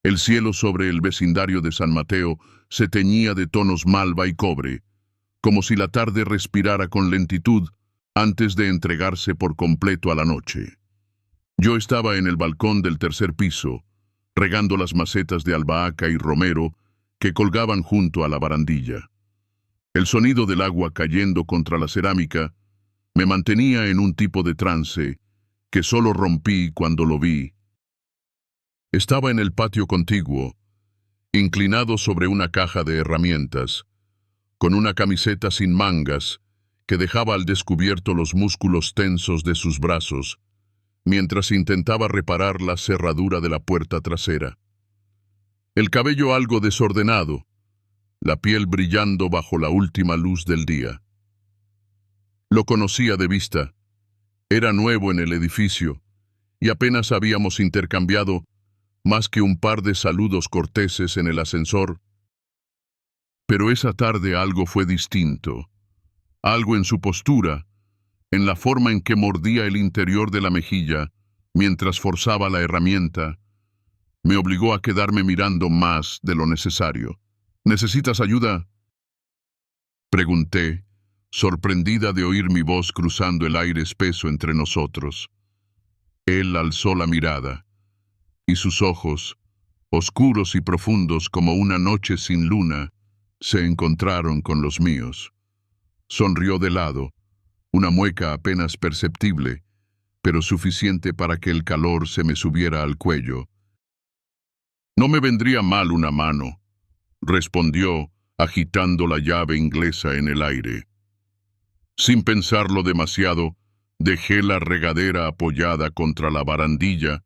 El cielo sobre el vecindario de San Mateo se teñía de tonos malva y cobre, como si la tarde respirara con lentitud antes de entregarse por completo a la noche. Yo estaba en el balcón del tercer piso, regando las macetas de albahaca y romero que colgaban junto a la barandilla. El sonido del agua cayendo contra la cerámica me mantenía en un tipo de trance que solo rompí cuando lo vi. Estaba en el patio contiguo, inclinado sobre una caja de herramientas, con una camiseta sin mangas que dejaba al descubierto los músculos tensos de sus brazos, mientras intentaba reparar la cerradura de la puerta trasera. El cabello algo desordenado, la piel brillando bajo la última luz del día. Lo conocía de vista. Era nuevo en el edificio, y apenas habíamos intercambiado más que un par de saludos corteses en el ascensor. Pero esa tarde algo fue distinto. Algo en su postura, en la forma en que mordía el interior de la mejilla mientras forzaba la herramienta, me obligó a quedarme mirando más de lo necesario. ¿Necesitas ayuda?, pregunté, sorprendida de oír mi voz cruzando el aire espeso entre nosotros. Él alzó la mirada, y sus ojos, oscuros y profundos como una noche sin luna, se encontraron con los míos. Sonrió de lado, una mueca apenas perceptible, pero suficiente para que el calor se me subiera al cuello. «No me vendría mal una mano», respondió, agitando la llave inglesa en el aire. Sin pensarlo demasiado, dejé la regadera apoyada contra la barandilla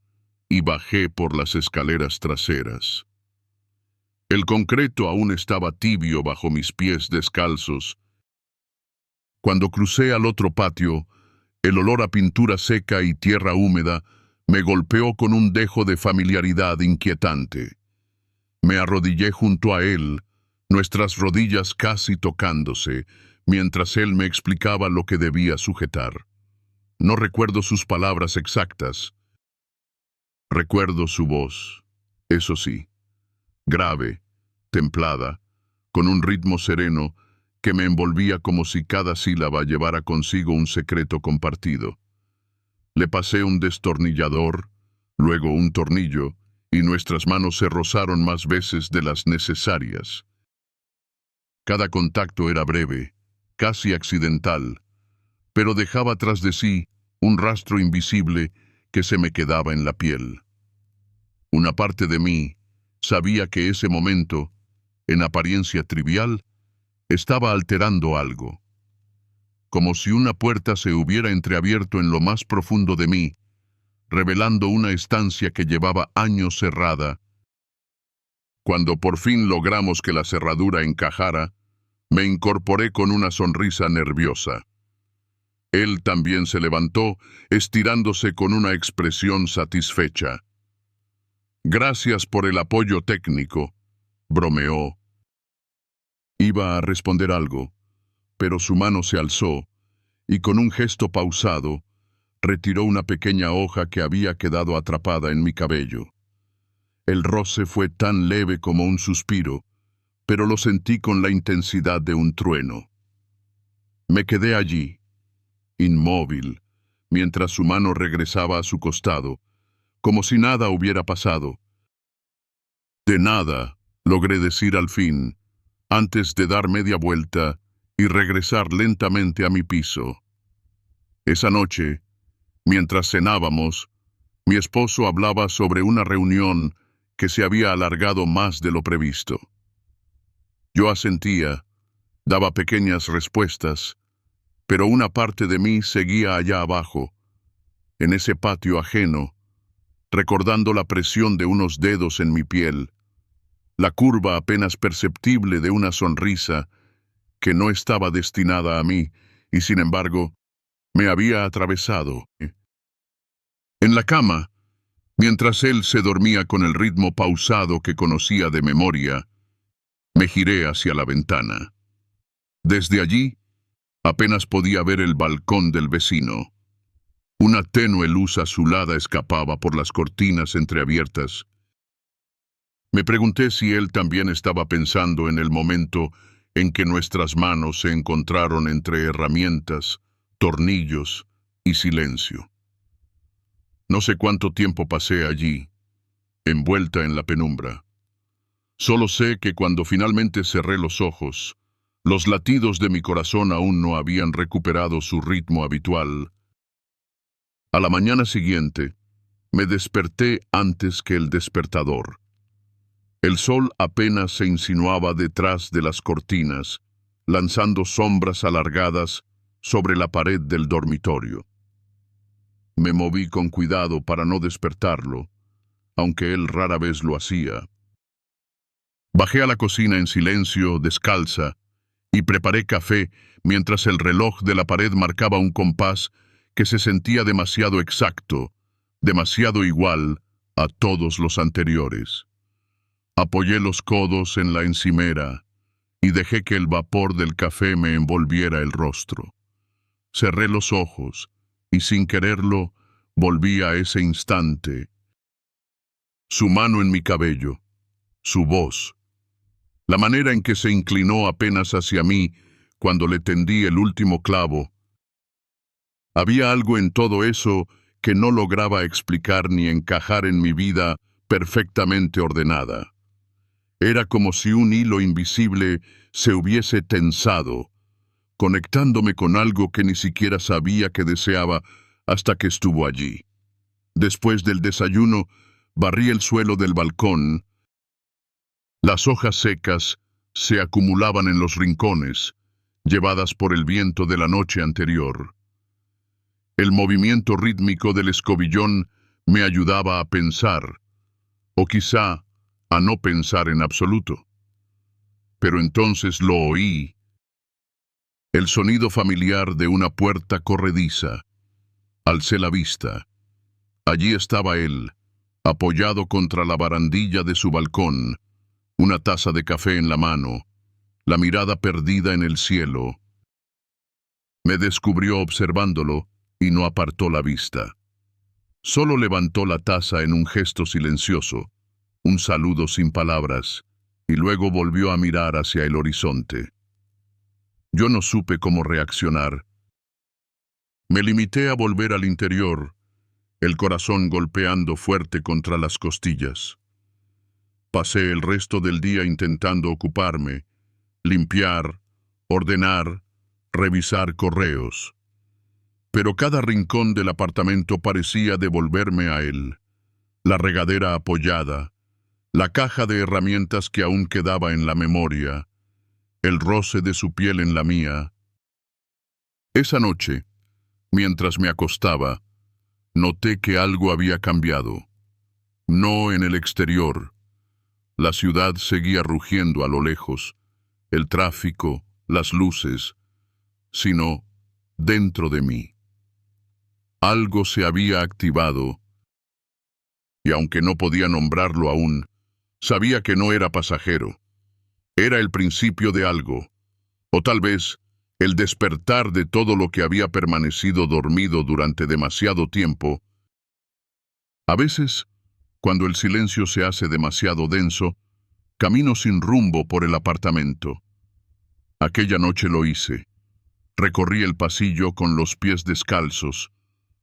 y bajé por las escaleras traseras. El concreto aún estaba tibio bajo mis pies descalzos. Cuando crucé al otro patio, el olor a pintura seca y tierra húmeda me golpeó con un dejo de familiaridad inquietante. Me arrodillé junto a él, nuestras rodillas casi tocándose, mientras él me explicaba lo que debía sujetar. No recuerdo sus palabras exactas. Recuerdo su voz, eso sí, grave, templada, con un ritmo sereno que me envolvía como si cada sílaba llevara consigo un secreto compartido. Le pasé un destornillador, luego un tornillo, y nuestras manos se rozaron más veces de las necesarias. Cada contacto era breve, casi accidental, pero dejaba tras de sí un rastro invisible que se me quedaba en la piel. Una parte de mí sabía que ese momento, en apariencia trivial, estaba alterando algo. Como si una puerta se hubiera entreabierto en lo más profundo de mí, revelando una estancia que llevaba años cerrada. Cuando por fin logramos que la cerradura encajara, me incorporé con una sonrisa nerviosa. Él también se levantó, estirándose con una expresión satisfecha. «Gracias por el apoyo técnico», bromeó. Iba a responder algo, pero su mano se alzó, y con un gesto pausado, retiró una pequeña hoja que había quedado atrapada en mi cabello. El roce fue tan leve como un suspiro, pero lo sentí con la intensidad de un trueno. Me quedé allí, inmóvil, mientras su mano regresaba a su costado, como si nada hubiera pasado. «De nada», logré decir al fin, antes de dar media vuelta y regresar lentamente a mi piso. Esa noche, mientras cenábamos, mi esposo hablaba sobre una reunión que se había alargado más de lo previsto. Yo asentía, daba pequeñas respuestas, pero una parte de mí seguía allá abajo, en ese patio ajeno, recordando la presión de unos dedos en mi piel, la curva apenas perceptible de una sonrisa que no estaba destinada a mí y, sin embargo, me había atravesado. En la cama, mientras él se dormía con el ritmo pausado que conocía de memoria, me giré hacia la ventana. Desde allí, apenas podía ver el balcón del vecino. Una tenue luz azulada escapaba por las cortinas entreabiertas Me pregunté si él también estaba pensando en el momento en que nuestras manos se encontraron entre herramientas, tornillos y silencio. No sé cuánto tiempo pasé allí, envuelta en la penumbra. Solo sé que cuando finalmente cerré los ojos, los latidos de mi corazón aún no habían recuperado su ritmo habitual. A la mañana siguiente, me desperté antes que el despertador. El sol apenas se insinuaba detrás de las cortinas, lanzando sombras alargadas sobre la pared del dormitorio. Me moví con cuidado para no despertarlo, aunque él rara vez lo hacía. Bajé a la cocina en silencio, descalza, y preparé café mientras el reloj de la pared marcaba un compás que se sentía demasiado exacto, demasiado igual a todos los anteriores. Apoyé los codos en la encimera y dejé que el vapor del café me envolviera el rostro. Cerré los ojos y sin quererlo volví a ese instante. Su mano en mi cabello, su voz, la manera en que se inclinó apenas hacia mí cuando le tendí el último clavo. Había algo en todo eso que no lograba explicar ni encajar en mi vida perfectamente ordenada. Era como si un hilo invisible se hubiese tensado, conectándome con algo que ni siquiera sabía que deseaba hasta que estuvo allí. Después del desayuno, barrí el suelo del balcón. Las hojas secas se acumulaban en los rincones, llevadas por el viento de la noche anterior. El movimiento rítmico del escobillón me ayudaba a pensar, o quizá a no pensar en absoluto. Pero entonces lo oí, el sonido familiar de una puerta corrediza. Alcé la vista. Allí estaba él, apoyado contra la barandilla de su balcón, una taza de café en la mano, la mirada perdida en el cielo. Me descubrió observándolo y no apartó la vista. Solo levantó la taza en un gesto silencioso, un saludo sin palabras, y luego volvió a mirar hacia el horizonte. Yo no supe cómo reaccionar. Me limité a volver al interior, el corazón golpeando fuerte contra las costillas. Pasé el resto del día intentando ocuparme, limpiar, ordenar, revisar correos. Pero cada rincón del apartamento parecía devolverme a él. La regadera apoyada, la caja de herramientas que aún quedaba en la memoria, el roce de su piel en la mía. Esa noche, mientras me acostaba, noté que algo había cambiado. No en el exterior. La ciudad seguía rugiendo a lo lejos, el tráfico, las luces, sino dentro de mí. Algo se había activado, y aunque no podía nombrarlo aún, sabía que no era pasajero. Era el principio de algo, o tal vez el despertar de todo lo que había permanecido dormido durante demasiado tiempo. A veces, cuando el silencio se hace demasiado denso, camino sin rumbo por el apartamento. Aquella noche lo hice. Recorrí el pasillo con los pies descalzos.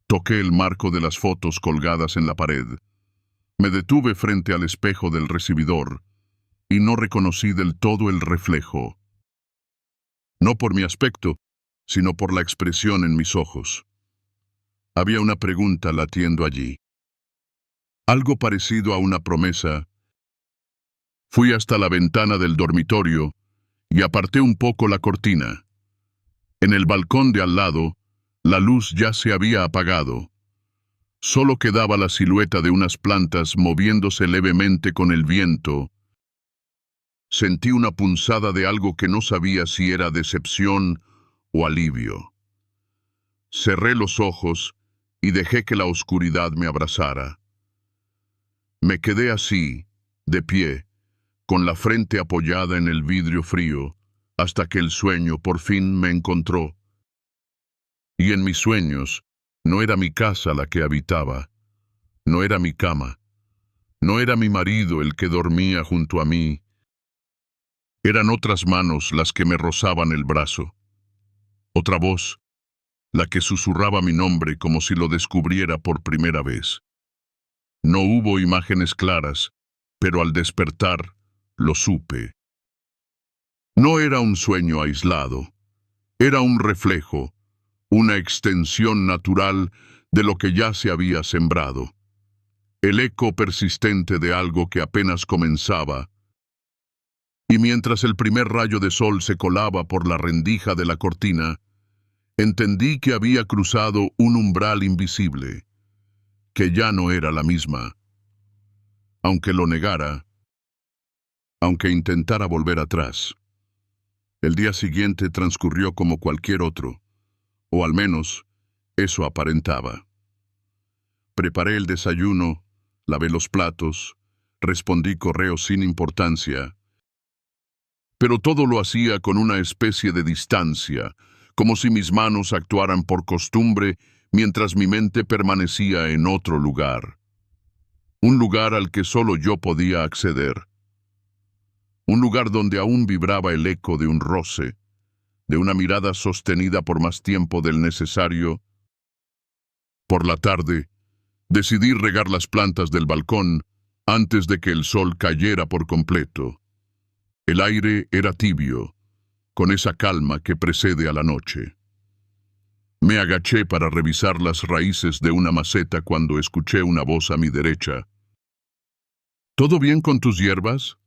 Toqué el marco de las fotos colgadas en la pared. Me detuve frente al espejo del recibidor y no reconocí del todo el reflejo. No por mi aspecto, sino por la expresión en mis ojos. Había una pregunta latiendo allí. Algo parecido a una promesa. Fui hasta la ventana del dormitorio y aparté un poco la cortina. En el balcón de al lado, la luz ya se había apagado. Solo quedaba la silueta de unas plantas moviéndose levemente con el viento. Sentí una punzada de algo que no sabía si era decepción o alivio. Cerré los ojos y dejé que la oscuridad me abrazara. Me quedé así, de pie, con la frente apoyada en el vidrio frío, hasta que el sueño por fin me encontró. Y en mis sueños, no era mi casa la que habitaba, no era mi cama. No era mi marido el que dormía junto a mí. Eran otras manos las que me rozaban el brazo. Otra voz, la que susurraba mi nombre como si lo descubriera por primera vez. No hubo imágenes claras, pero al despertar, lo supe. No era un sueño aislado. Era un reflejo, una extensión natural de lo que ya se había sembrado. El eco persistente de algo que apenas comenzaba. Y mientras el primer rayo de sol se colaba por la rendija de la cortina, entendí que había cruzado un umbral invisible, que ya no era la misma. Aunque lo negara, aunque intentara volver atrás. El día siguiente transcurrió como cualquier otro, o al menos eso aparentaba. Preparé el desayuno, lavé los platos, respondí correos sin importancia, pero todo lo hacía con una especie de distancia, como si mis manos actuaran por costumbre mientras mi mente permanecía en otro lugar. Un lugar al que solo yo podía acceder. Un lugar donde aún vibraba el eco de un roce, de una mirada sostenida por más tiempo del necesario. Por la tarde, decidí regar las plantas del balcón antes de que el sol cayera por completo. El aire era tibio, con esa calma que precede a la noche. Me agaché para revisar las raíces de una maceta cuando escuché una voz a mi derecha. ¿Todo bien con tus hierbas?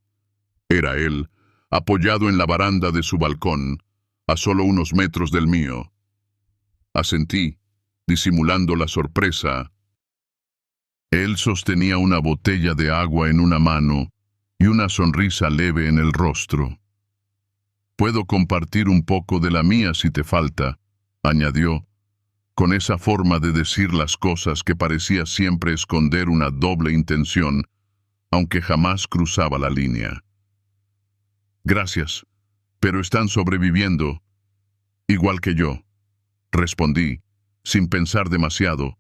Era él, apoyado en la baranda de su balcón, a solo unos metros del mío. Asentí, disimulando la sorpresa. Él sostenía una botella de agua en una mano y una sonrisa leve en el rostro. «Puedo compartir un poco de la mía si te falta», añadió, con esa forma de decir las cosas que parecía siempre esconder una doble intención, aunque jamás cruzaba la línea. «Gracias, pero están sobreviviendo, igual que yo», respondí, sin pensar demasiado.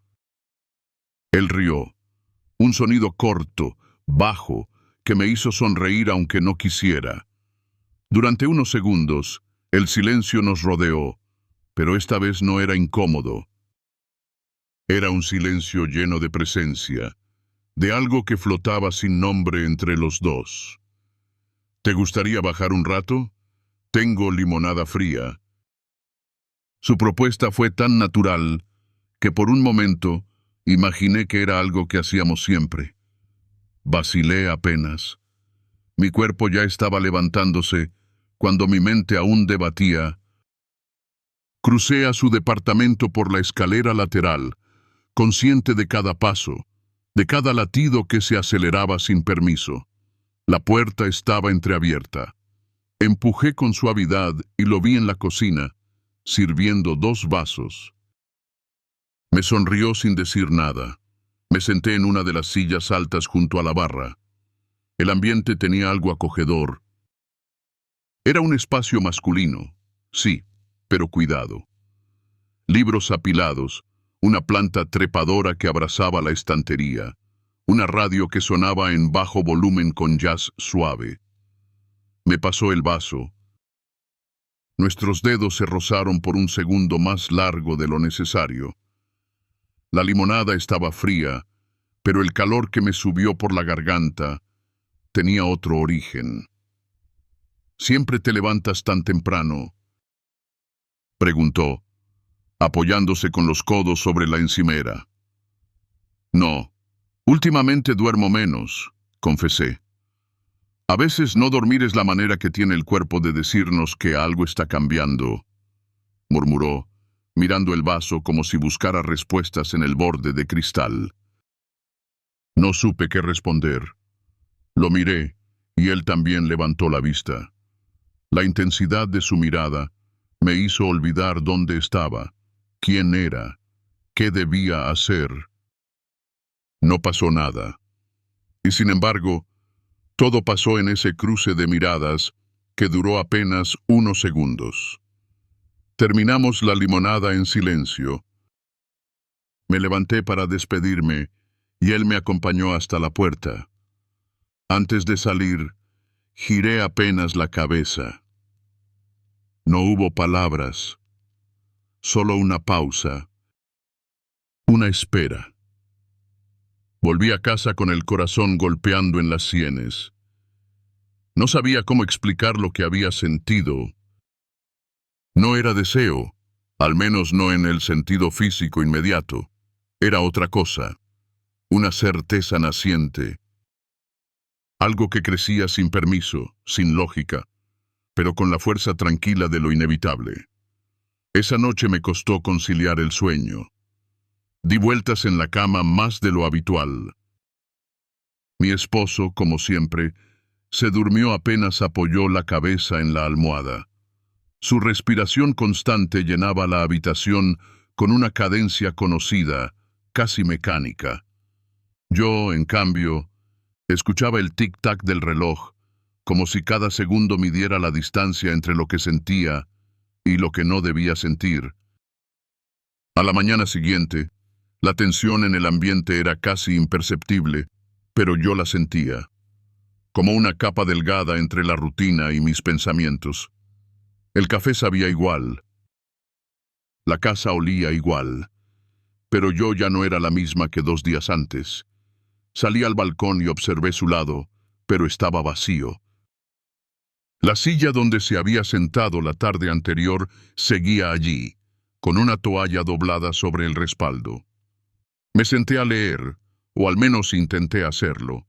Él rió, un sonido corto, bajo, que me hizo sonreír aunque no quisiera. Durante unos segundos, el silencio nos rodeó, pero esta vez no era incómodo. Era un silencio lleno de presencia, de algo que flotaba sin nombre entre los dos. «¿Te gustaría bajar un rato? Tengo limonada fría». Su propuesta fue tan natural que por un momento imaginé que era algo que hacíamos siempre. Vacilé apenas. Mi cuerpo ya estaba levantándose cuando mi mente aún debatía. Crucé a su departamento por la escalera lateral, consciente de cada paso, de cada latido que se aceleraba sin permiso. La puerta estaba entreabierta. Empujé con suavidad y lo vi en la cocina, sirviendo 2 vasos. Me sonrió sin decir nada. Me senté en una de las sillas altas junto a la barra. El ambiente tenía algo acogedor. Era un espacio masculino, sí, pero cuidado. Libros apilados, una planta trepadora que abrazaba la estantería, una radio que sonaba en bajo volumen con jazz suave. Me pasó el vaso. Nuestros dedos se rozaron por un segundo más largo de lo necesario. La limonada estaba fría, pero el calor que me subió por la garganta tenía otro origen. «¿Siempre te levantas tan temprano?», preguntó, apoyándose con los codos sobre la encimera. «No, últimamente duermo menos», confesé. «A veces no dormir es la manera que tiene el cuerpo de decirnos que algo está cambiando», murmuró, mirando el vaso como si buscara respuestas en el borde de cristal. No supe qué responder. Lo miré, y él también levantó la vista. La intensidad de su mirada me hizo olvidar dónde estaba, quién era, qué debía hacer. No pasó nada. Y sin embargo, todo pasó en ese cruce de miradas que duró apenas unos segundos. Terminamos la limonada en silencio. Me levanté para despedirme y él me acompañó hasta la puerta. Antes de salir, giré apenas la cabeza. No hubo palabras, solo una pausa, una espera. Volví a casa con el corazón golpeando en las sienes. No sabía cómo explicar lo que había sentido. No era deseo, al menos no en el sentido físico inmediato. Era otra cosa, una certeza naciente. Algo que crecía sin permiso, sin lógica, pero con la fuerza tranquila de lo inevitable. Esa noche me costó conciliar el sueño. Di vueltas en la cama más de lo habitual. Mi esposo, como siempre, se durmió apenas apoyó la cabeza en la almohada. Su respiración constante llenaba la habitación con una cadencia conocida, casi mecánica. Yo, en cambio, escuchaba el tic-tac del reloj, como si cada segundo midiera la distancia entre lo que sentía y lo que no debía sentir. A la mañana siguiente, la tensión en el ambiente era casi imperceptible, pero yo la sentía, como una capa delgada entre la rutina y mis pensamientos. El café sabía igual, la casa olía igual, pero yo ya no era la misma que 2 días antes. Salí al balcón y observé su lado, pero estaba vacío. La silla donde se había sentado la tarde anterior seguía allí, con una toalla doblada sobre el respaldo. Me senté a leer, o al menos intenté hacerlo,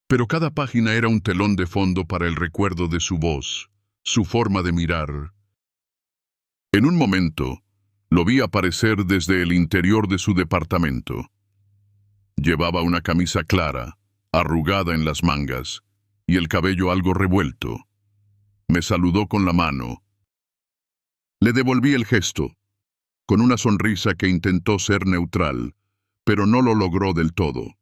pero cada página era un telón de fondo para el recuerdo de su voz, su forma de mirar. En un momento, lo vi aparecer desde el interior de su departamento. Llevaba una camisa clara, arrugada en las mangas, y el cabello algo revuelto. Me saludó con la mano. Le devolví el gesto, con una sonrisa que intentó ser neutral, pero no lo logró del todo.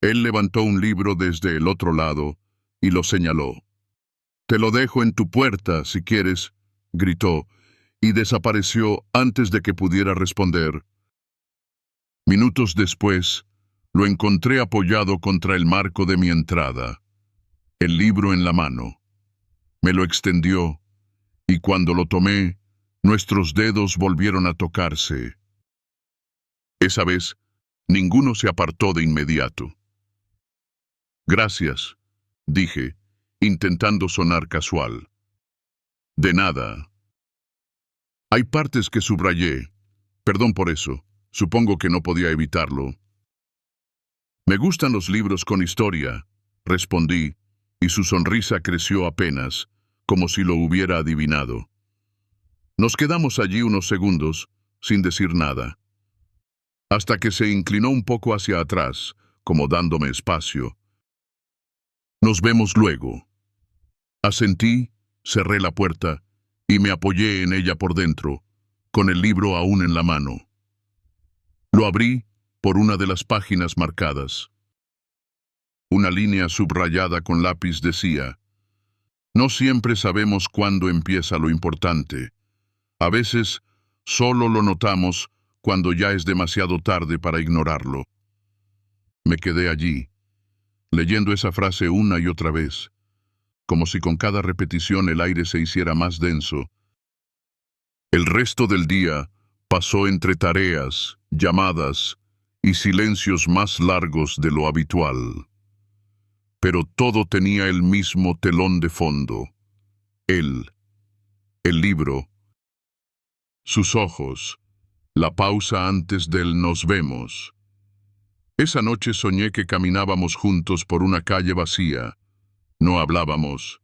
Él levantó un libro desde el otro lado y lo señaló. «Te lo dejo en tu puerta, si quieres», gritó, y desapareció antes de que pudiera responder. Minutos después, lo encontré apoyado contra el marco de mi entrada, el libro en la mano. Me lo extendió, y cuando lo tomé, nuestros dedos volvieron a tocarse. Esa vez, ninguno se apartó de inmediato. «Gracias», dije, intentando sonar casual. «De nada». Hay partes que subrayé. Perdón por eso. Supongo que no podía evitarlo. «Me gustan los libros con historia», respondí, y su sonrisa creció apenas, como si lo hubiera adivinado. Nos quedamos allí unos segundos, sin decir nada, hasta que se inclinó un poco hacia atrás, como dándome espacio. «Nos vemos luego». Asentí, cerré la puerta y me apoyé en ella por dentro, con el libro aún en la mano. Lo abrí por una de las páginas marcadas. Una línea subrayada con lápiz decía: «No siempre sabemos cuándo empieza lo importante. A veces solo lo notamos cuando ya es demasiado tarde para ignorarlo». Me quedé allí, leyendo esa frase una y otra vez, como si con cada repetición el aire se hiciera más denso. El resto del día pasó entre tareas, llamadas y silencios más largos de lo habitual. Pero todo tenía el mismo telón de fondo. Él, el libro, sus ojos, la pausa antes del «nos vemos». Esa noche soñé que caminábamos juntos por una calle vacía. No hablábamos.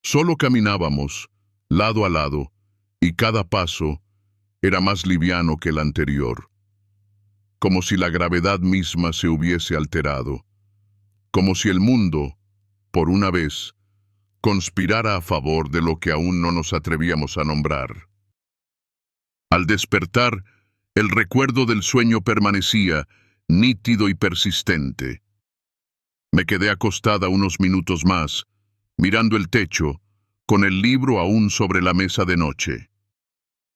Solo caminábamos, lado a lado, y cada paso era más liviano que el anterior. Como si la gravedad misma se hubiese alterado. Como si el mundo, por una vez, conspirara a favor de lo que aún no nos atrevíamos a nombrar. Al despertar, el recuerdo del sueño permanecía, nítido y persistente. Me quedé acostada unos minutos más, mirando el techo, con el libro aún sobre la mesa de noche.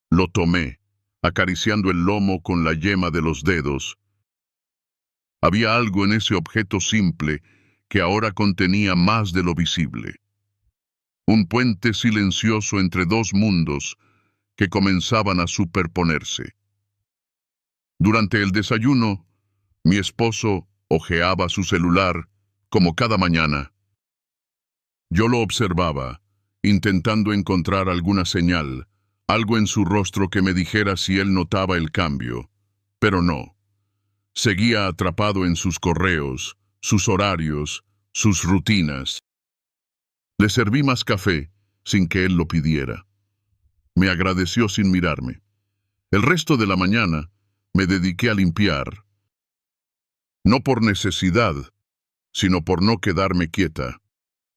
Lo tomé, acariciando el lomo con la yema de los dedos. Había algo en ese objeto simple que ahora contenía más de lo visible. Un puente silencioso entre dos mundos que comenzaban a superponerse. Durante el desayuno, mi esposo hojeaba su celular, como cada mañana. Yo lo observaba, intentando encontrar alguna señal, algo en su rostro que me dijera si él notaba el cambio, pero no. Seguía atrapado en sus correos, sus horarios, sus rutinas. Le serví más café, sin que él lo pidiera. Me agradeció sin mirarme. El resto de la mañana me dediqué a limpiar. No por necesidad, sino por no quedarme quieta.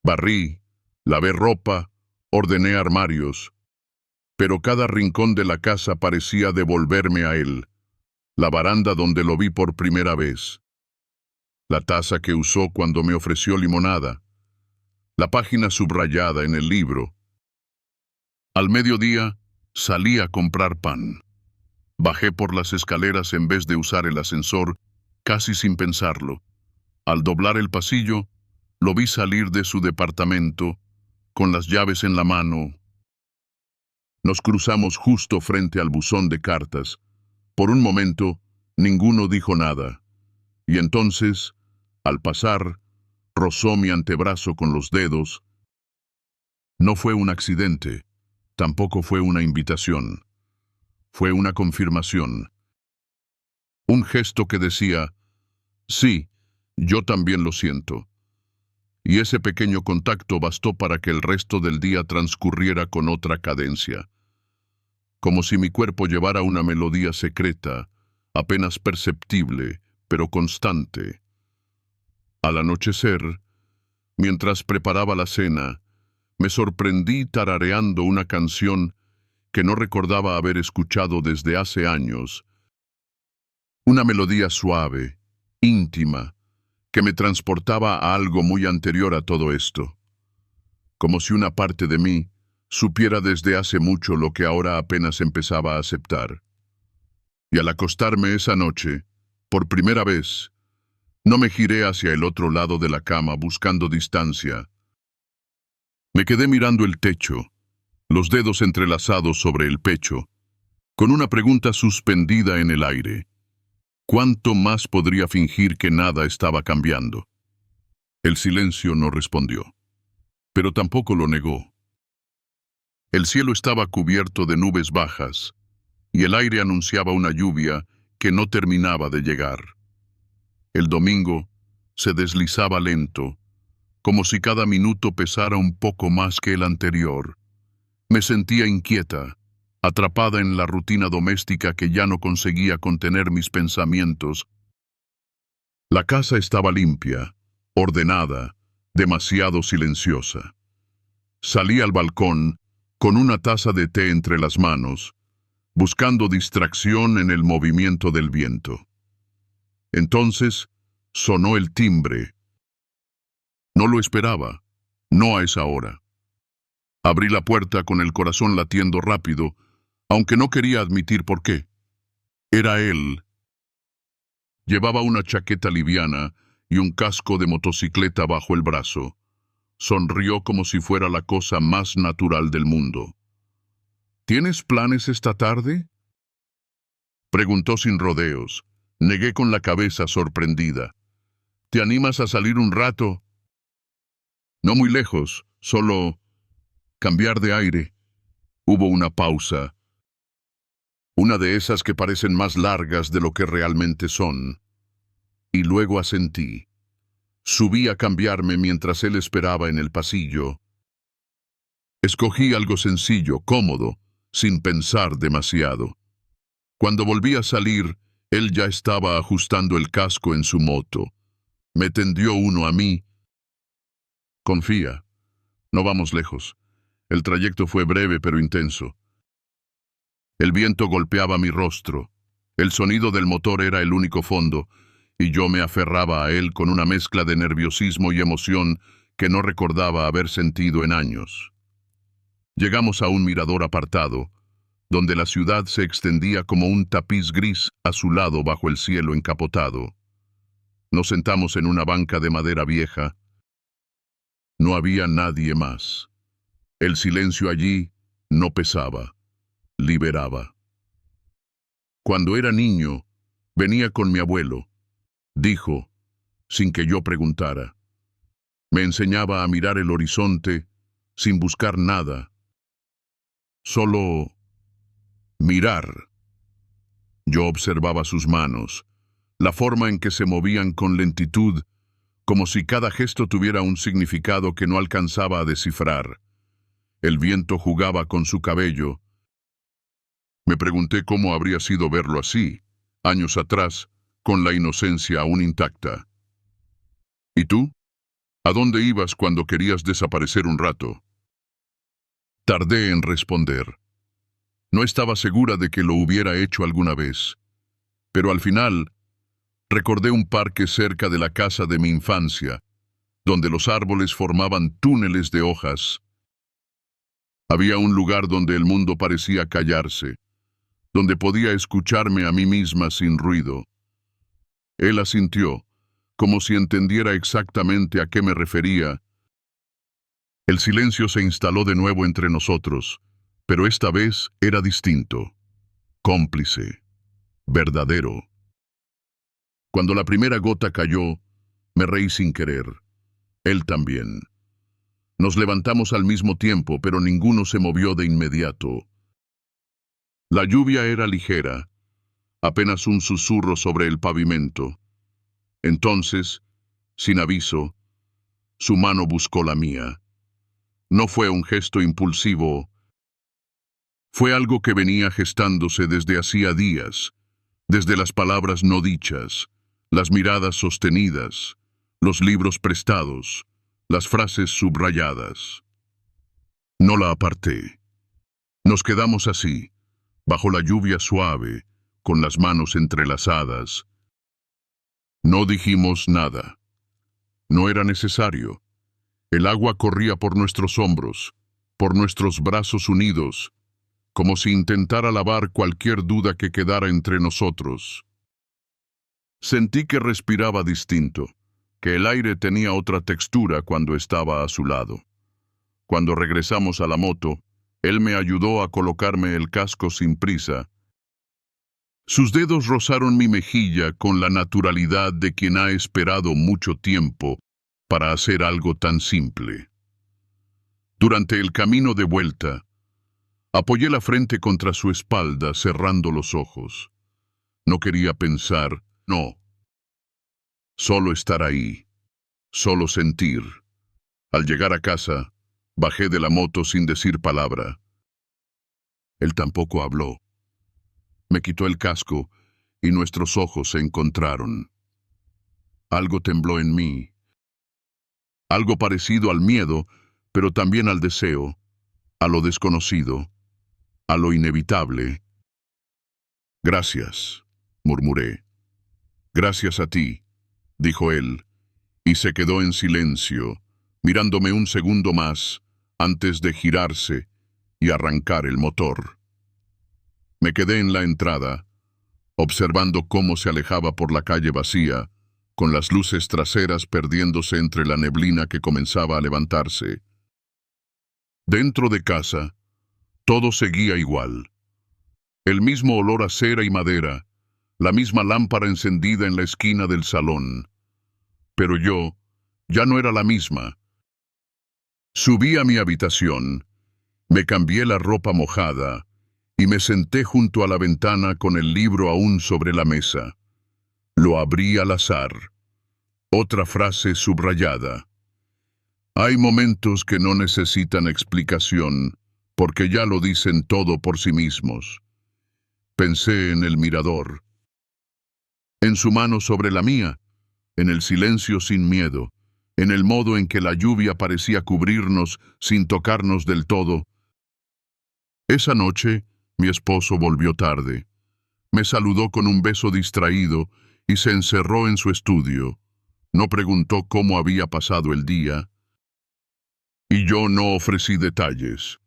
Barrí, lavé ropa, ordené armarios, pero cada rincón de la casa parecía devolverme a él. La baranda donde lo vi por primera vez. La taza que usó cuando me ofreció limonada. La página subrayada en el libro. Al mediodía, salí a comprar pan. Bajé por las escaleras en vez de usar el ascensor, casi sin pensarlo. Al doblar el pasillo, lo vi salir de su departamento, con las llaves en la mano. Nos cruzamos justo frente al buzón de cartas. Por un momento, ninguno dijo nada. Y entonces, al pasar, rozó mi antebrazo con los dedos. No fue un accidente, tampoco fue una invitación. Fue una confirmación. Un gesto que decía, sí, yo también lo siento. Y ese pequeño contacto bastó para que el resto del día transcurriera con otra cadencia. Como si mi cuerpo llevara una melodía secreta, apenas perceptible, pero constante. Al anochecer, mientras preparaba la cena, me sorprendí tarareando una canción que no recordaba haber escuchado desde hace años. Una melodía suave, íntima, que me transportaba a algo muy anterior a todo esto. Como si una parte de mí supiera desde hace mucho lo que ahora apenas empezaba a aceptar. Y al acostarme esa noche, por primera vez, no me giré hacia el otro lado de la cama buscando distancia. Me quedé mirando el techo, los dedos entrelazados sobre el pecho, con una pregunta suspendida en el aire. ¿Cuánto más podría fingir que nada estaba cambiando? El silencio no respondió, pero tampoco lo negó. El cielo estaba cubierto de nubes bajas, y el aire anunciaba una lluvia que no terminaba de llegar. El domingo se deslizaba lento, como si cada minuto pesara un poco más que el anterior. Me sentía inquieta, atrapada en la rutina doméstica que ya no conseguía contener mis pensamientos. La casa estaba limpia, ordenada, demasiado silenciosa. Salí al balcón con una taza de té entre las manos, buscando distracción en el movimiento del viento. Entonces sonó el timbre. No lo esperaba, no a esa hora. Abrí la puerta con el corazón latiendo rápido, aunque no quería admitir por qué. Era él. Llevaba una chaqueta liviana y un casco de motocicleta bajo el brazo. Sonrió como si fuera la cosa más natural del mundo. ¿Tienes planes esta tarde?, preguntó sin rodeos. Negué con la cabeza sorprendida. ¿Te animas a salir un rato? No muy lejos, solo cambiar de aire. Hubo una pausa. Una de esas que parecen más largas de lo que realmente son. Y luego asentí. Subí a cambiarme mientras él esperaba en el pasillo. Escogí algo sencillo, cómodo, sin pensar demasiado. Cuando volví a salir, él ya estaba ajustando el casco en su moto. Me tendió uno a mí. Confía, no vamos lejos. El trayecto fue breve pero intenso. El viento golpeaba mi rostro. El sonido del motor era el único fondo, y yo me aferraba a él con una mezcla de nerviosismo y emoción que no recordaba haber sentido en años. Llegamos a un mirador apartado, donde la ciudad se extendía como un tapiz gris azulado bajo el cielo encapotado. Nos sentamos en una banca de madera vieja, No había nadie más. El silencio allí no pesaba, liberaba. Cuando era niño, venía con mi abuelo, dijo, sin que yo preguntara. Me enseñaba a mirar el horizonte sin buscar nada, solo mirar. Yo observaba sus manos, la forma en que se movían con lentitud, como si cada gesto tuviera un significado que no alcanzaba a descifrar. El viento jugaba con su cabello. Me pregunté cómo habría sido verlo así, años atrás, con la inocencia aún intacta. ¿Y tú? ¿A dónde ibas cuando querías desaparecer un rato? Tardé en responder. No estaba segura de que lo hubiera hecho alguna vez, pero al final recordé un parque cerca de la casa de mi infancia, donde los árboles formaban túneles de hojas. Había un lugar donde el mundo parecía callarse, donde podía escucharme a mí misma sin ruido. Él asintió, como si entendiera exactamente a qué me refería. El silencio se instaló de nuevo entre nosotros, pero esta vez era distinto, cómplice, verdadero. Cuando la primera gota cayó, me reí sin querer. Él también. Nos levantamos al mismo tiempo, pero ninguno se movió de inmediato. La lluvia era ligera, apenas un susurro sobre el pavimento. Entonces, sin aviso, su mano buscó la mía. No fue un gesto impulsivo, fue algo que venía gestándose desde hacía días, desde las palabras no dichas, las miradas sostenidas, los libros prestados, las frases subrayadas. No la aparté. Nos quedamos así, bajo la lluvia suave, con las manos entrelazadas. No dijimos nada. No era necesario. El agua corría por nuestros hombros, por nuestros brazos unidos, como si intentara lavar cualquier duda que quedara entre nosotros. Sentí que respiraba distinto, que el aire tenía otra textura cuando estaba a su lado. Cuando regresamos a la moto, él me ayudó a colocarme el casco sin prisa. Sus dedos rozaron mi mejilla con la naturalidad de quien ha esperado mucho tiempo para hacer algo tan simple. Durante el camino de vuelta, apoyé la frente contra su espalda, cerrando los ojos. No quería pensar, no. Solo estar ahí, solo sentir. Al llegar a casa, bajé de la moto sin decir palabra. Él tampoco habló. Me quitó el casco y nuestros ojos se encontraron. Algo tembló en mí. Algo parecido al miedo, pero también al deseo, a lo desconocido, a lo inevitable. Gracias, murmuré. Gracias a ti, dijo él, y se quedó en silencio, mirándome un segundo más antes de girarse y arrancar el motor. Me quedé en la entrada, observando cómo se alejaba por la calle vacía, con las luces traseras perdiéndose entre la neblina que comenzaba a levantarse. Dentro de casa, todo seguía igual. El mismo olor a cera y madera, la misma lámpara encendida en la esquina del salón. Pero yo ya no era la misma. Subí a mi habitación, me cambié la ropa mojada y me senté junto a la ventana con el libro aún sobre la mesa. Lo abrí al azar. Otra frase subrayada. Hay momentos que no necesitan explicación, porque ya lo dicen todo por sí mismos. Pensé en el mirador. En su mano sobre la mía, en el silencio sin miedo, en el modo en que la lluvia parecía cubrirnos sin tocarnos del todo. Esa noche, mi esposo volvió tarde. Me saludó con un beso distraído y se encerró en su estudio. No preguntó cómo había pasado el día. Y yo no ofrecí detalles.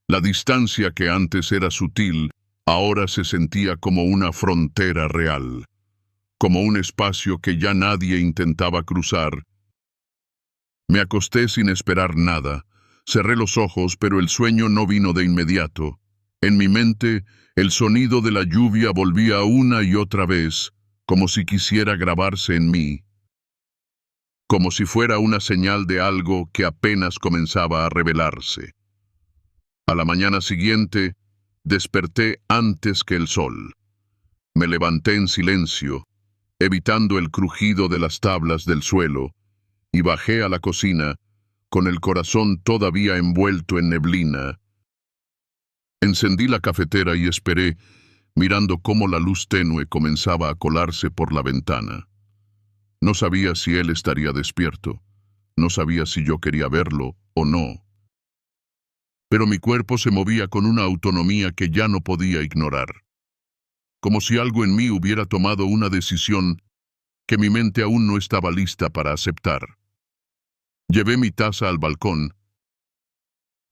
La distancia que antes era sutil, ahora se sentía como una frontera real, como un espacio que ya nadie intentaba cruzar. Me acosté sin esperar nada. Cerré los ojos, pero el sueño no vino de inmediato. En mi mente, el sonido de la lluvia volvía una y otra vez, como si quisiera grabarse en mí, como si fuera una señal de algo que apenas comenzaba a revelarse. A la mañana siguiente, desperté antes que el sol. Me levanté en silencio, evitando el crujido de las tablas del suelo, y bajé a la cocina, con el corazón todavía envuelto en neblina. Encendí la cafetera y esperé, mirando cómo la luz tenue comenzaba a colarse por la ventana. No sabía si él estaría despierto, no sabía si yo quería verlo o no. Pero mi cuerpo se movía con una autonomía que ya no podía ignorar, como si algo en mí hubiera tomado una decisión que mi mente aún no estaba lista para aceptar. Llevé mi taza al balcón.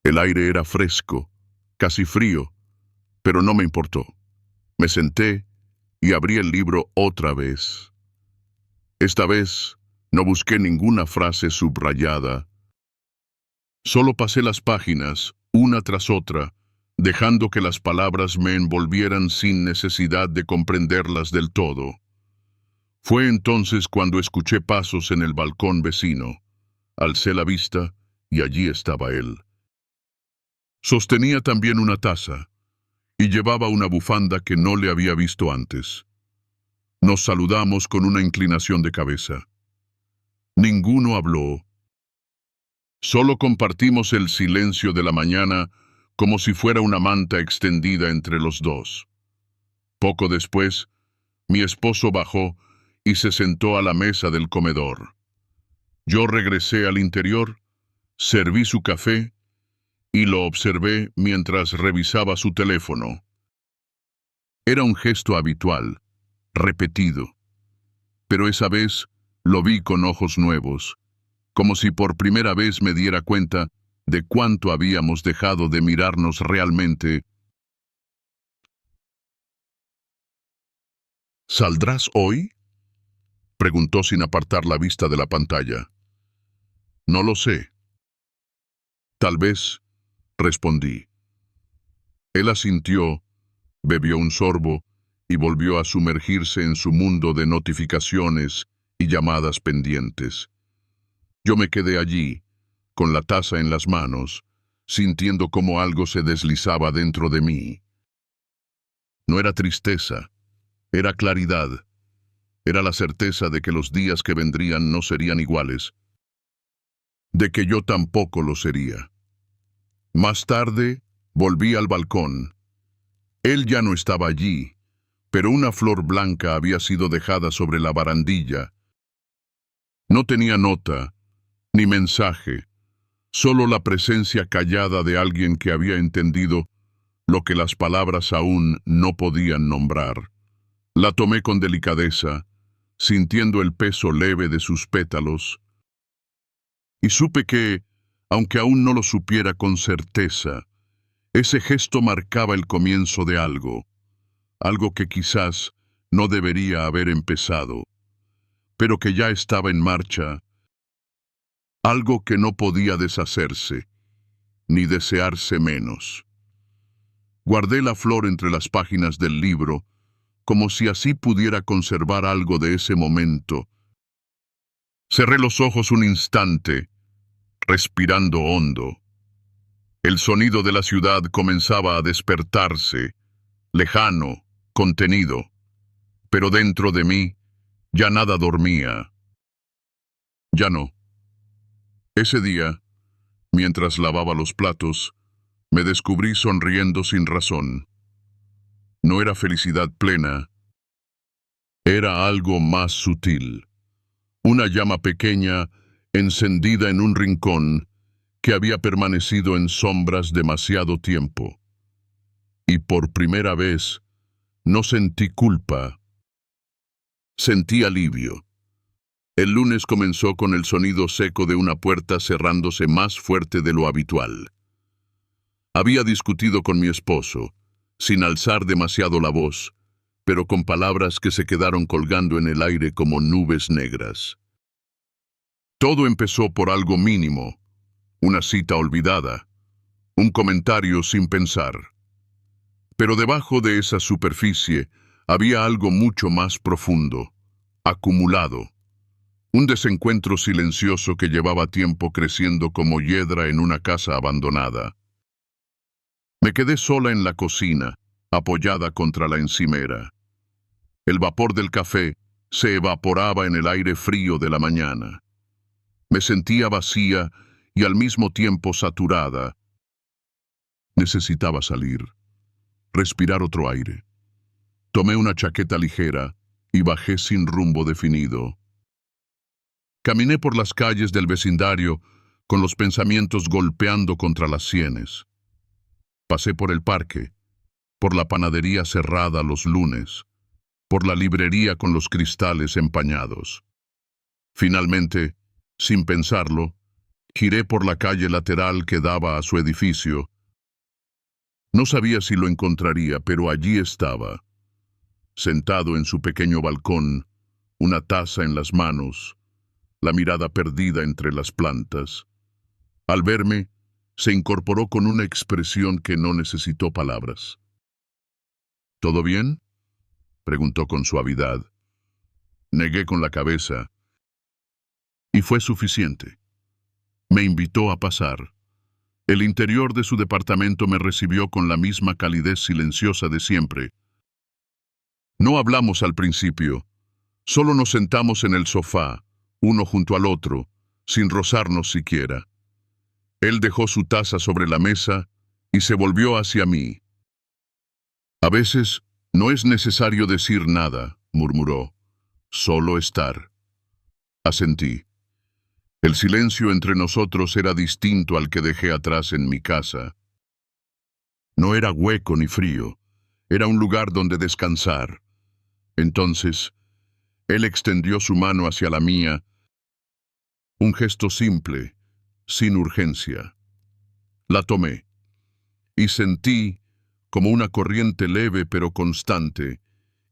El aire era fresco, casi frío, pero no me importó. Me senté y abrí el libro otra vez. Esta vez no busqué ninguna frase subrayada. Solo pasé las páginas, una tras otra, dejando que las palabras me envolvieran sin necesidad de comprenderlas del todo. Fue entonces cuando escuché pasos en el balcón vecino. Alcé la vista y allí estaba él. Sostenía también una taza y llevaba una bufanda que no le había visto antes. Nos saludamos con una inclinación de cabeza. Ninguno habló. Solo compartimos el silencio de la mañana como si fuera una manta extendida entre los dos. Poco después, mi esposo bajó y se sentó a la mesa del comedor. Yo regresé al interior, serví su café y lo observé mientras revisaba su teléfono. Era un gesto habitual, repetido, pero esa vez lo vi con ojos nuevos, como si por primera vez me diera cuenta de cuánto habíamos dejado de mirarnos realmente. ¿Saldrás hoy?, preguntó sin apartar la vista de la pantalla. No lo sé. Tal vez, respondí. Él asintió, bebió un sorbo y volvió a sumergirse en su mundo de notificaciones y llamadas pendientes. Yo me quedé allí, con la taza en las manos, sintiendo como algo se deslizaba dentro de mí. No era tristeza, era claridad. Era la certeza de que los días que vendrían no serían iguales, de que yo tampoco lo sería. Más tarde, volví al balcón. Él ya no estaba allí, pero una flor blanca había sido dejada sobre la barandilla. No tenía nota, ni mensaje, solo la presencia callada de alguien que había entendido lo que las palabras aún no podían nombrar. La tomé con delicadeza, sintiendo el peso leve de sus pétalos, y supe que, aunque aún no lo supiera con certeza, ese gesto marcaba el comienzo de algo que quizás no debería haber empezado, pero que ya estaba en marcha, algo que no podía deshacerse, ni desearse menos. Guardé la flor entre las páginas del libro, como si así pudiera conservar algo de ese momento. Cerré los ojos un instante, respirando hondo. El sonido de la ciudad comenzaba a despertarse, lejano, contenido, pero dentro de mí ya nada dormía. Ya no. Ese día, mientras lavaba los platos, me descubrí sonriendo sin razón. No era felicidad plena, era algo más sutil. Una llama pequeña, encendida en un rincón, que había permanecido en sombras demasiado tiempo. Y por primera vez, no sentí culpa. Sentí alivio. El lunes comenzó con el sonido seco de una puerta cerrándose más fuerte de lo habitual. Había discutido con mi esposo, sin alzar demasiado la voz, pero con palabras que se quedaron colgando en el aire como nubes negras. Todo empezó por algo mínimo, una cita olvidada, un comentario sin pensar. Pero debajo de esa superficie había algo mucho más profundo, acumulado. Un desencuentro silencioso que llevaba tiempo creciendo como hiedra en una casa abandonada. Me quedé sola en la cocina, apoyada contra la encimera. El vapor del café se evaporaba en el aire frío de la mañana. Me sentía vacía y al mismo tiempo saturada. Necesitaba salir, respirar otro aire. Tomé una chaqueta ligera y bajé sin rumbo definido. Caminé por las calles del vecindario con los pensamientos golpeando contra las sienes. Pasé por el parque, por la panadería cerrada los lunes, por la librería con los cristales empañados. Finalmente, sin pensarlo, giré por la calle lateral que daba a su edificio. No sabía si lo encontraría, pero allí estaba, sentado en su pequeño balcón, una taza en las manos, la mirada perdida entre las plantas. Al verme, se incorporó con una expresión que no necesitó palabras. ¿Todo bien?, preguntó con suavidad. Negué con la cabeza, y fue suficiente. Me invitó a pasar. El interior de su departamento me recibió con la misma calidez silenciosa de siempre. No hablamos al principio, solo nos sentamos en el sofá, uno junto al otro, sin rozarnos siquiera. Él dejó su taza sobre la mesa y se volvió hacia mí. A veces no es necesario decir nada, murmuró, solo estar. Asentí. El silencio entre nosotros era distinto al que dejé atrás en mi casa. No era hueco ni frío, era un lugar donde descansar. Entonces, él extendió su mano hacia la mía, un gesto simple, sin urgencia. La tomé, y sentí, como una corriente leve pero constante,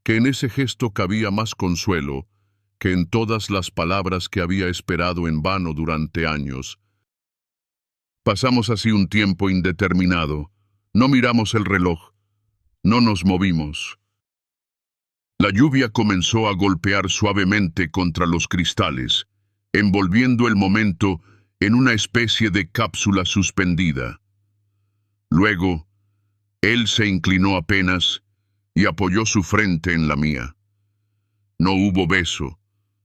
que en ese gesto cabía más consuelo que en todas las palabras que había esperado en vano durante años. Pasamos así un tiempo indeterminado. No miramos el reloj, no nos movimos. La lluvia comenzó a golpear suavemente contra los cristales, envolviendo el momento en una especie de cápsula suspendida. Luego, él se inclinó apenas y apoyó su frente en la mía. No hubo beso,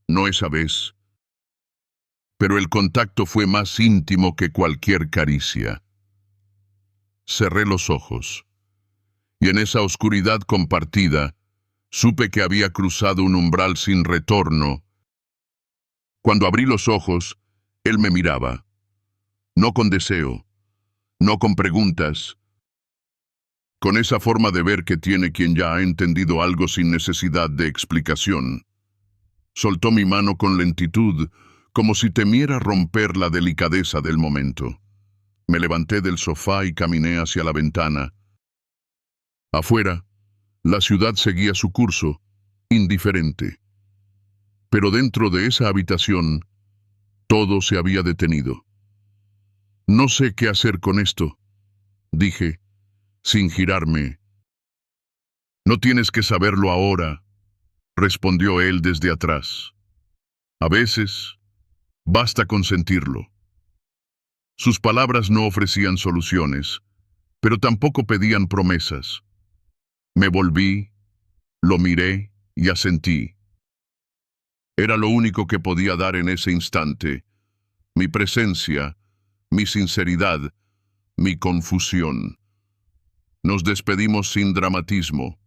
no esa vez, pero el contacto fue más íntimo que cualquier caricia. Cerré los ojos, y en esa oscuridad compartida, supe que había cruzado un umbral sin retorno. Cuando abrí los ojos, él me miraba, no con deseo, no con preguntas, con esa forma de ver que tiene quien ya ha entendido algo sin necesidad de explicación. Soltó mi mano con lentitud, como si temiera romper la delicadeza del momento. Me levanté del sofá y caminé hacia la ventana. Afuera, la ciudad seguía su curso, indiferente. Pero dentro de esa habitación, todo se había detenido. No sé qué hacer con esto, dije, sin girarme. No tienes que saberlo ahora, respondió él desde atrás. A veces, basta con sentirlo. Sus palabras no ofrecían soluciones, pero tampoco pedían promesas. Me volví, lo miré y asentí. Era lo único que podía dar en ese instante, mi presencia, mi sinceridad, mi confusión. Nos despedimos sin dramatismo.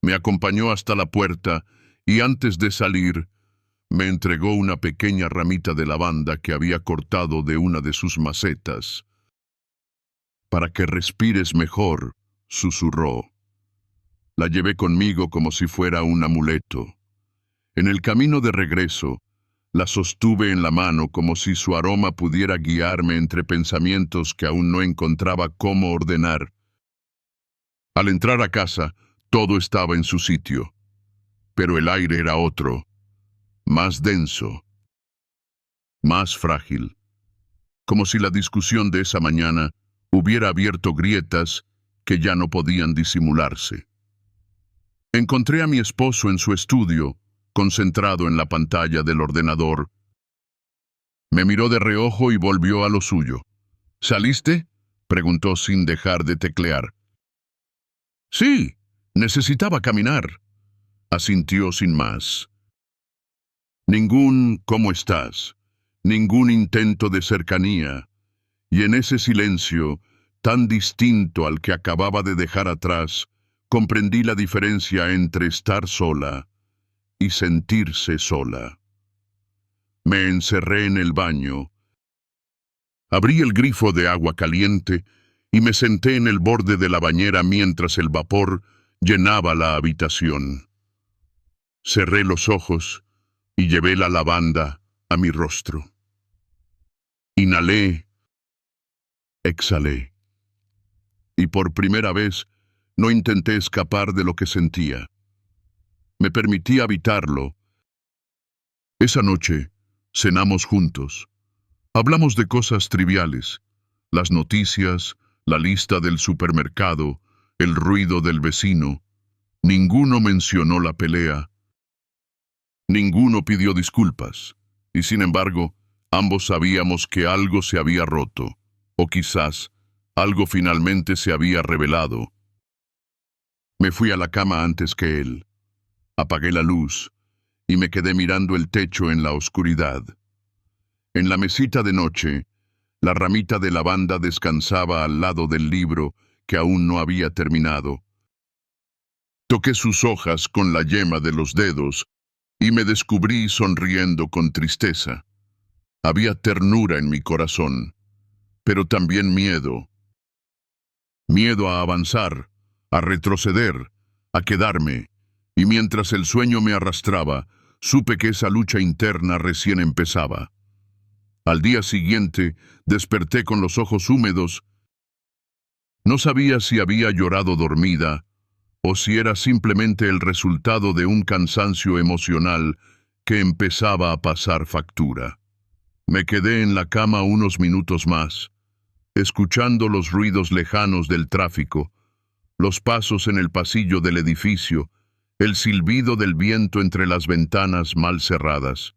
Me acompañó hasta la puerta y antes de salir, me entregó una pequeña ramita de lavanda que había cortado de una de sus macetas. Para que respires mejor, susurró. La llevé conmigo como si fuera un amuleto. En el camino de regreso, la sostuve en la mano como si su aroma pudiera guiarme entre pensamientos que aún no encontraba cómo ordenar. Al entrar a casa, todo estaba en su sitio, pero el aire era otro, más denso. más frágil, como si la discusión de esa mañana hubiera abierto grietas que ya no podían disimularse. Encontré a mi esposo en su estudio, concentrado en la pantalla del ordenador. Me miró de reojo y volvió a lo suyo. ¿Saliste?, preguntó sin dejar de teclear. Sí, necesitaba caminar, asintió sin más. Ningún «¿cómo estás?», ningún intento de cercanía, y en ese silencio, tan distinto al que acababa de dejar atrás, comprendí la diferencia entre estar sola y sentirse sola. Me encerré en el baño, abrí el grifo de agua caliente y me senté en el borde de la bañera mientras el vapor llenaba la habitación. Cerré los ojos y llevé la lavanda a mi rostro. Inhalé, exhalé, y por primera vez no intenté escapar de lo que sentía. Me permití habitarlo. Esa noche cenamos juntos. Hablamos de cosas triviales, las noticias, la lista del supermercado, el ruido del vecino. Ninguno mencionó la pelea. Ninguno pidió disculpas, y sin embargo, ambos sabíamos que algo se había roto, o quizás algo finalmente se había revelado. Me fui a la cama antes que él. Apagué la luz y me quedé mirando el techo en la oscuridad. En la mesita de noche, la ramita de lavanda descansaba al lado del libro que aún no había terminado. Toqué sus hojas con la yema de los dedos y me descubrí sonriendo con tristeza. Había ternura en mi corazón, pero también miedo. Miedo a avanzar, a retroceder, a quedarme, y mientras el sueño me arrastraba, supe que esa lucha interna recién empezaba. Al día siguiente, desperté con los ojos húmedos. No sabía si había llorado dormida o si era simplemente el resultado de un cansancio emocional que empezaba a pasar factura. Me quedé en la cama unos minutos más, escuchando los ruidos lejanos del tráfico, los pasos en el pasillo del edificio, el silbido del viento entre las ventanas mal cerradas.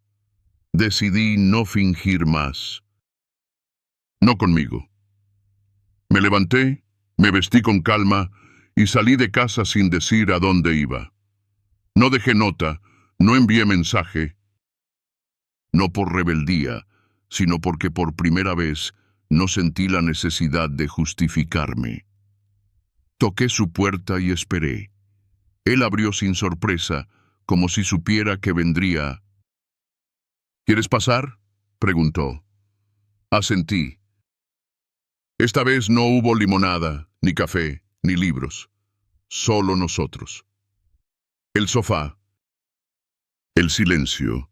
Decidí no fingir más. No conmigo. Me levanté, me vestí con calma y salí de casa sin decir a dónde iba. No dejé nota, no envié mensaje. No por rebeldía, sino porque por primera vez no sentí la necesidad de justificarme. Toqué su puerta y esperé. Él abrió sin sorpresa, como si supiera que vendría. ¿Quieres pasar?, preguntó. Asentí. Esta vez no hubo limonada, ni café, ni libros. Solo nosotros. El sofá. El silencio.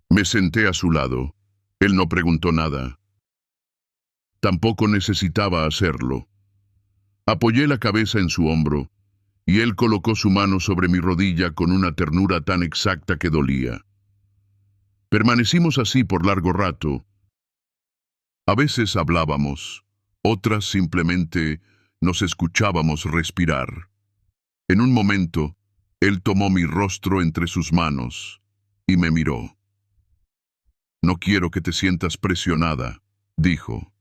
Me senté a su lado. Él no preguntó nada. Tampoco necesitaba hacerlo. Apoyé la cabeza en su hombro, y él colocó su mano sobre mi rodilla con una ternura tan exacta que dolía. Permanecimos así por largo rato. A veces hablábamos, otras simplemente nos escuchábamos respirar. En un momento, él tomó mi rostro entre sus manos y me miró. No quiero que te sientas presionada, dijo.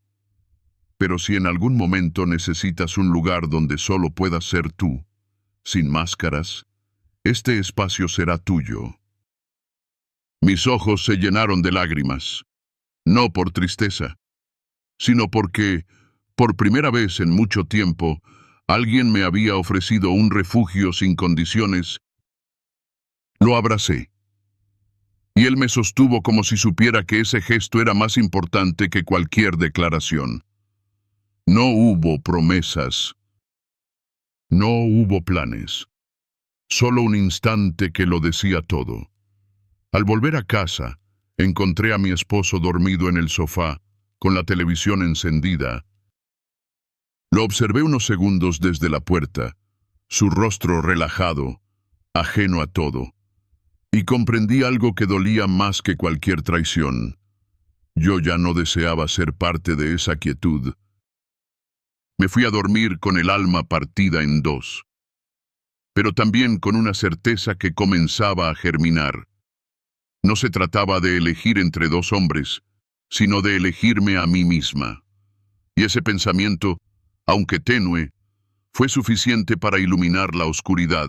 Pero si en algún momento necesitas un lugar donde solo puedas ser tú, sin máscaras, este espacio será tuyo. Mis ojos se llenaron de lágrimas, no por tristeza, sino porque, por primera vez en mucho tiempo, alguien me había ofrecido un refugio sin condiciones. Lo abracé, y él me sostuvo como si supiera que ese gesto era más importante que cualquier declaración. No hubo promesas, no hubo planes, solo un instante que lo decía todo. Al volver a casa, encontré a mi esposo dormido en el sofá, con la televisión encendida. Lo observé unos segundos desde la puerta, su rostro relajado, ajeno a todo, y comprendí algo que dolía más que cualquier traición. Yo ya no deseaba ser parte de esa quietud. Me fui a dormir con el alma partida en dos, pero también con una certeza que comenzaba a germinar. No se trataba de elegir entre dos hombres, sino de elegirme a mí misma. Y ese pensamiento, aunque tenue, fue suficiente para iluminar la oscuridad.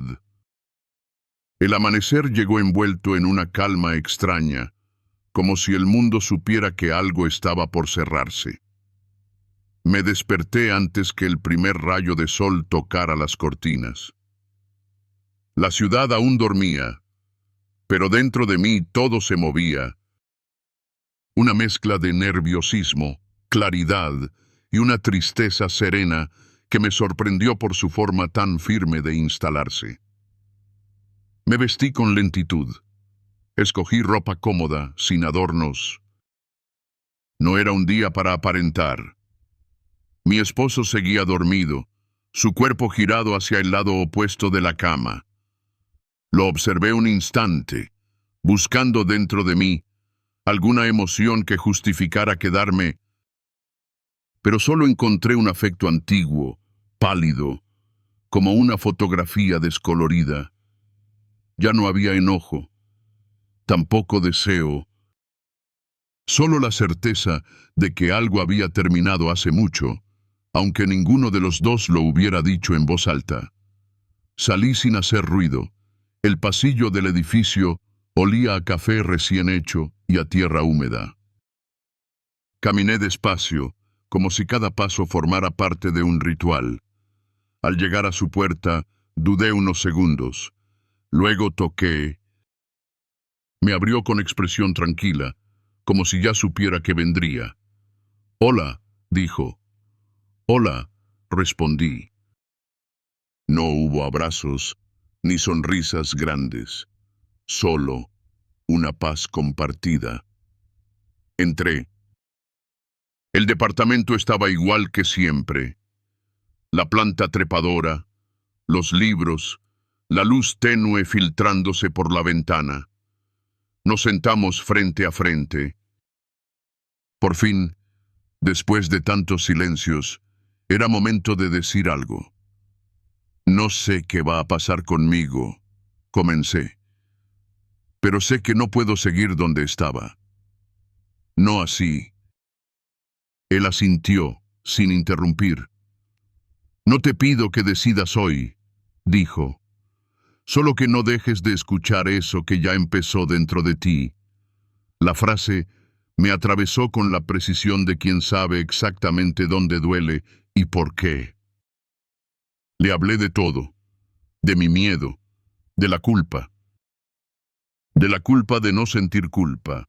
El amanecer llegó envuelto en una calma extraña, como si el mundo supiera que algo estaba por cerrarse. Me desperté antes que el primer rayo de sol tocara las cortinas. La ciudad aún dormía, pero dentro de mí todo se movía. Una mezcla de nerviosismo, claridad y una tristeza serena que me sorprendió por su forma tan firme de instalarse. Me vestí con lentitud. Escogí ropa cómoda, sin adornos. No era un día para aparentar. Mi esposo seguía dormido, su cuerpo girado hacia el lado opuesto de la cama. Lo observé un instante, buscando dentro de mí alguna emoción que justificara quedarme, pero solo encontré un afecto antiguo, pálido, como una fotografía descolorida. Ya no había enojo, tampoco deseo, solo la certeza de que algo había terminado hace mucho, aunque ninguno de los dos lo hubiera dicho en voz alta. Salí sin hacer ruido. El pasillo del edificio olía a café recién hecho y a tierra húmeda. Caminé despacio, como si cada paso formara parte de un ritual. Al llegar a su puerta, dudé unos segundos. Luego toqué. Me abrió con expresión tranquila, como si ya supiera que vendría. «Hola», dijo. «Hola», respondí. No hubo abrazos, ni sonrisas grandes, solo una paz compartida. Entré. El departamento estaba igual que siempre. La planta trepadora, los libros, la luz tenue filtrándose por la ventana. Nos sentamos frente a frente. Por fin, después de tantos silencios, era momento de decir algo. «No sé qué va a pasar conmigo», comencé, «pero sé que no puedo seguir donde estaba». «No así». Él asintió, sin interrumpir. «No te pido que decidas hoy», dijo. «Solo que no dejes de escuchar eso que ya empezó dentro de ti». La frase me atravesó con la precisión de quien sabe exactamente dónde duele y por qué. Le hablé de todo, de mi miedo, de la culpa de no sentir culpa,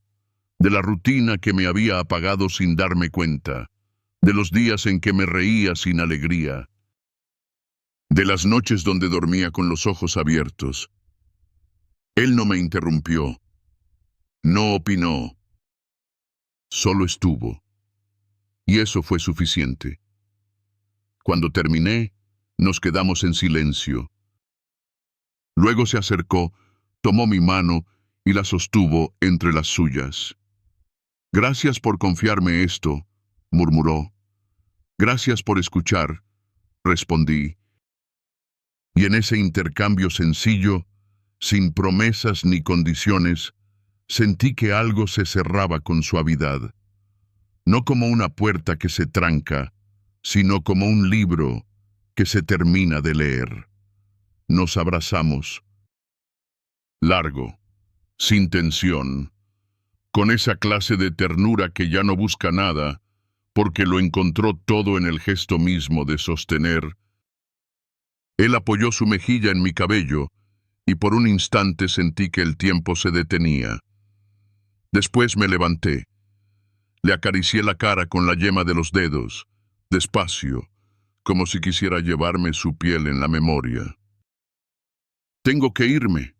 de la rutina que me había apagado sin darme cuenta, de los días en que me reía sin alegría, de las noches donde dormía con los ojos abiertos. Él no me interrumpió, no opinó, solo estuvo. Y eso fue suficiente. Cuando terminé, nos quedamos en silencio. Luego se acercó, tomó mi mano y la sostuvo entre las suyas. «Gracias por confiarme esto», murmuró. «Gracias por escuchar», respondí. Y en ese intercambio sencillo, sin promesas ni condiciones, sentí que algo se cerraba con suavidad. No como una puerta que se tranca, sino como un libro que se termina de leer. Nos abrazamos. Largo, sin tensión, con esa clase de ternura que ya no busca nada, porque lo encontró todo en el gesto mismo de sostener. Él apoyó su mejilla en mi cabello, y por un instante sentí que el tiempo se detenía. Después me levanté. Le acaricié la cara con la yema de los dedos, despacio, como si quisiera llevarme su piel en la memoria. «Tengo que irme»,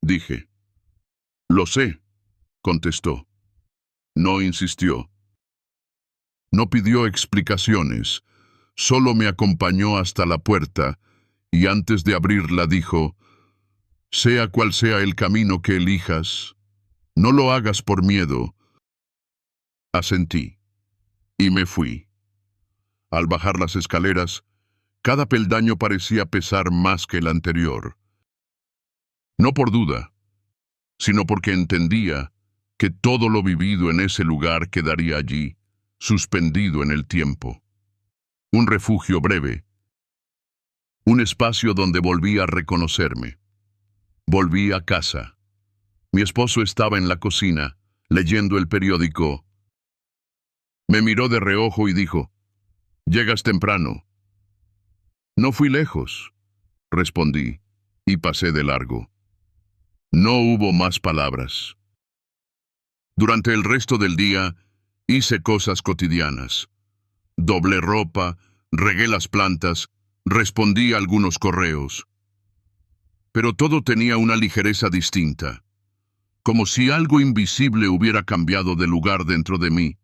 dije. «Lo sé», contestó. No insistió. No pidió explicaciones, solo me acompañó hasta la puerta y antes de abrirla dijo: «Sea cual sea el camino que elijas, no lo hagas por miedo, Asentí y me fui. Al bajar las escaleras, cada peldaño parecía pesar más que el anterior. No por duda, sino porque entendía que todo lo vivido en ese lugar quedaría allí, suspendido en el tiempo. Un refugio breve, un espacio donde volví a reconocerme. Volví a casa. Mi esposo estaba en la cocina, leyendo el periódico. Me miró de reojo y dijo: «Llegas temprano». «No fui lejos», respondí, y pasé de largo. No hubo más palabras. Durante el resto del día, hice cosas cotidianas. Doblé ropa, regué las plantas, respondí a algunos correos. Pero todo tenía una ligereza distinta, como si algo invisible hubiera cambiado de lugar dentro de mí.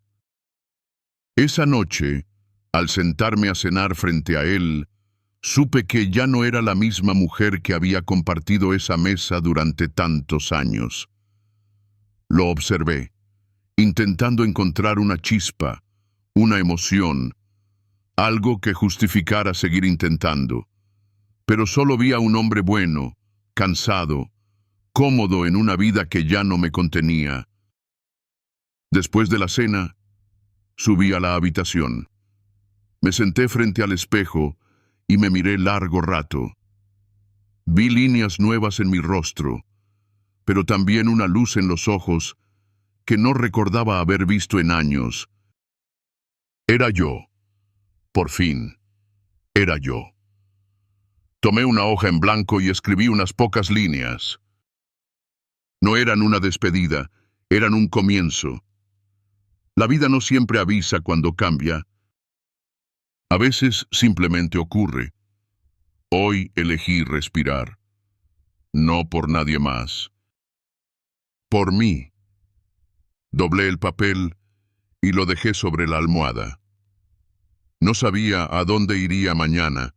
Esa noche, al sentarme a cenar frente a él, supe que ya no era la misma mujer que había compartido esa mesa durante tantos años. Lo observé, intentando encontrar una chispa, una emoción, algo que justificara seguir intentando. Pero solo vi a un hombre bueno, cansado, cómodo en una vida que ya no me contenía. Después de la cena, subí a la habitación. Me senté frente al espejo y me miré largo rato. Vi líneas nuevas en mi rostro, pero también una luz en los ojos que no recordaba haber visto en años. Era yo. Por fin, era yo. Tomé una hoja en blanco y escribí unas pocas líneas. No eran una despedida, eran un comienzo. La vida no siempre avisa cuando cambia. A veces simplemente ocurre. Hoy elegí respirar. No por nadie más. Por mí. Doblé el papel y lo dejé sobre la almohada. No sabía a dónde iría mañana,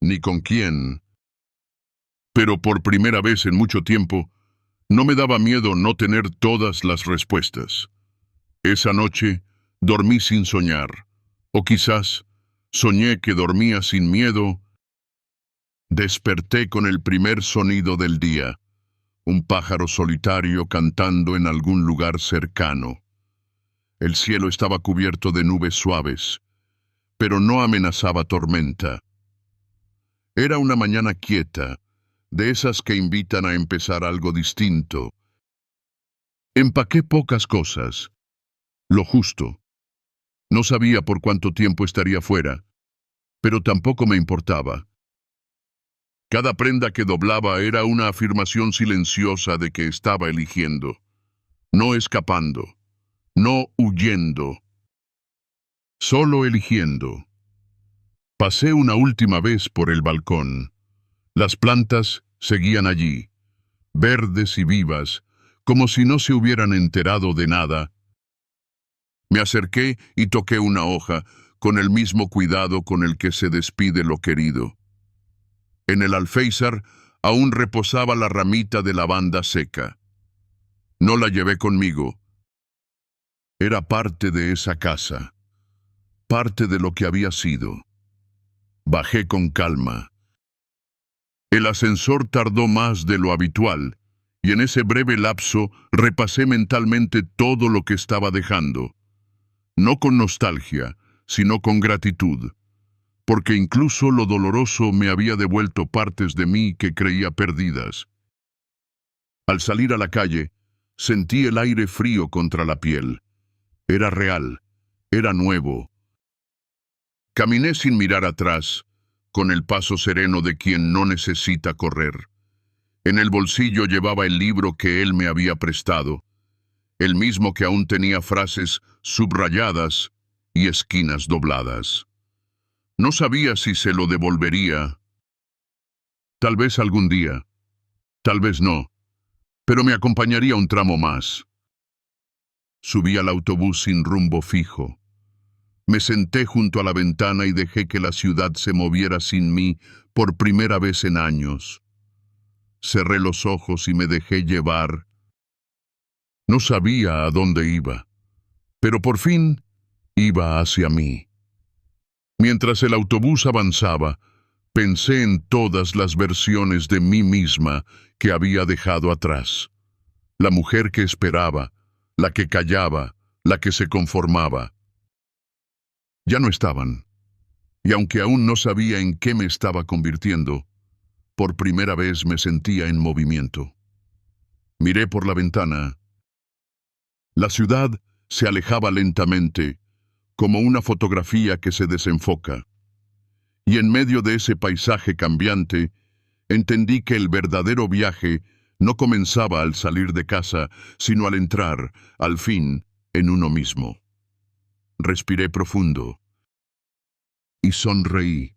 ni con quién. Pero por primera vez en mucho tiempo, no me daba miedo no tener todas las respuestas. Esa noche dormí sin soñar, o quizás soñé que dormía sin miedo. Desperté con el primer sonido del día, un pájaro solitario cantando en algún lugar cercano. El cielo estaba cubierto de nubes suaves, pero no amenazaba tormenta. Era una mañana quieta, de esas que invitan a empezar algo distinto. Empaqué pocas cosas, lo justo. No sabía por cuánto tiempo estaría fuera, pero tampoco me importaba. Cada prenda que doblaba era una afirmación silenciosa de que estaba eligiendo, no escapando, no huyendo, solo eligiendo. Pasé una última vez por el balcón. Las plantas seguían allí, verdes y vivas, como si no se hubieran enterado de nada. Me acerqué y toqué una hoja, con el mismo cuidado con el que se despide lo querido. En el alféizar aún reposaba la ramita de lavanda seca. No la llevé conmigo. Era parte de esa casa, parte de lo que había sido. Bajé con calma. El ascensor tardó más de lo habitual, y en ese breve lapso repasé mentalmente todo lo que estaba dejando. No con nostalgia, sino con gratitud, porque incluso lo doloroso me había devuelto partes de mí que creía perdidas. Al salir a la calle, sentí el aire frío contra la piel. Era real, era nuevo. Caminé sin mirar atrás, con el paso sereno de quien no necesita correr. En el bolsillo llevaba el libro que él me había prestado, el mismo que aún tenía frases subrayadas y esquinas dobladas. No sabía si se lo devolvería. Tal vez algún día, tal vez no, pero me acompañaría un tramo más. Subí al autobús sin rumbo fijo. Me senté junto a la ventana y dejé que la ciudad se moviera sin mí por primera vez en años. Cerré los ojos y me dejé llevar. No sabía a dónde iba. pero por fin iba hacia mí. Mientras el autobús avanzaba, pensé en todas las versiones de mí misma que había dejado atrás. La mujer que esperaba, la que callaba, la que se conformaba. Ya no estaban, y aunque aún no sabía en qué me estaba convirtiendo, por primera vez me sentía en movimiento. Miré por la ventana. La ciudad se alejaba lentamente, como una fotografía que se desenfoca. Y en medio de ese paisaje cambiante, entendí que el verdadero viaje no comenzaba al salir de casa, sino al entrar, al fin, en uno mismo. Respiré profundo y sonreí.